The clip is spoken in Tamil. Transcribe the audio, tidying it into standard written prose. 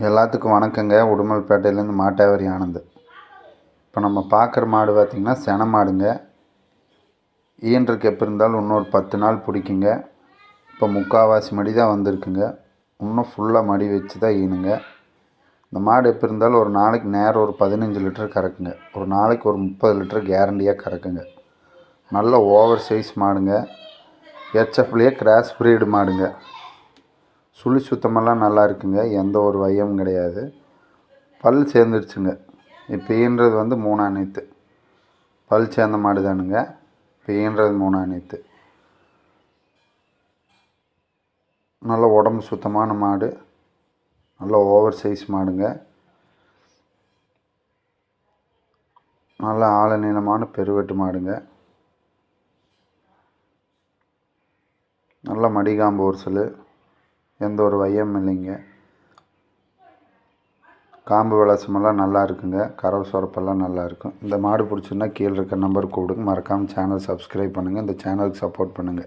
எல்லாத்துக்கும் வணக்கங்க. உடுமல்பேட்டையிலேருந்து மாட்டாவரி ஆனந்த். இப்போ நம்ம பார்க்குற மாடு பார்த்திங்கன்னா செனை மாடுங்க. ஈன்றதுக்கு எப்போ இருந்தாலும் இன்னொரு 10 நாள் பிடிக்குங்க. இப்போ முக்கால்வாசி மடி தான் வந்திருக்குங்க. இன்னும் ஃபுல்லாக மடி வச்சு தான் ஈனுங்க. இந்த மாடு எப்போ இருந்தாலும் ஒரு நாளைக்கு நேரம் ஒரு 15 லிட்டர் கறக்குங்க. ஒரு நாளைக்கு ஒரு 30 லிட்டர் கேரண்டியாக கறக்குங்க. நல்ல ஓவர் சைஸ் மாடுங்க. ஹெச்எஃப்லேயே கிராஸ் ப்ரீடு மாடுங்க. சுழி சுத்தமெல்லாம் நல்லா இருக்குங்க. எந்த ஒரு வையமும் கிடையாது. பல் சேர்ந்துருச்சுங்க. இப்போ ஈன்றது வந்து 3ஆம் நீத்து. பல் சேர்ந்த மாடு தானுங்க. இப்போ ஈன்றது 3ஆம் நீத்து. நல்ல உடம்பு சுத்தமான மாடு. நல்ல ஓவர் சைஸ் மாடுங்க. நல்ல ஆழ நீளமான பெருவெட்டு மாடுங்க. நல்ல மடிகாம்பு ஒரிசல். எந்த ஒரு வையம் இல்லைங்க. காம்பு விளாசமெல்லாம் நல்லா இருக்குங்க. கறவை சொரப்பெல்லாம் நல்லா இருக்கும். இந்த மாடு பிடிச்சிருந்தா கீழே இருக்க நம்பருக்கு கூப்பிடுங்க. மறக்காமல் சேனல் சப்ஸ்கிரைப் பண்ணுங்கள். இந்த சேனலுக்கு சப்போர்ட் பண்ணுங்கள்.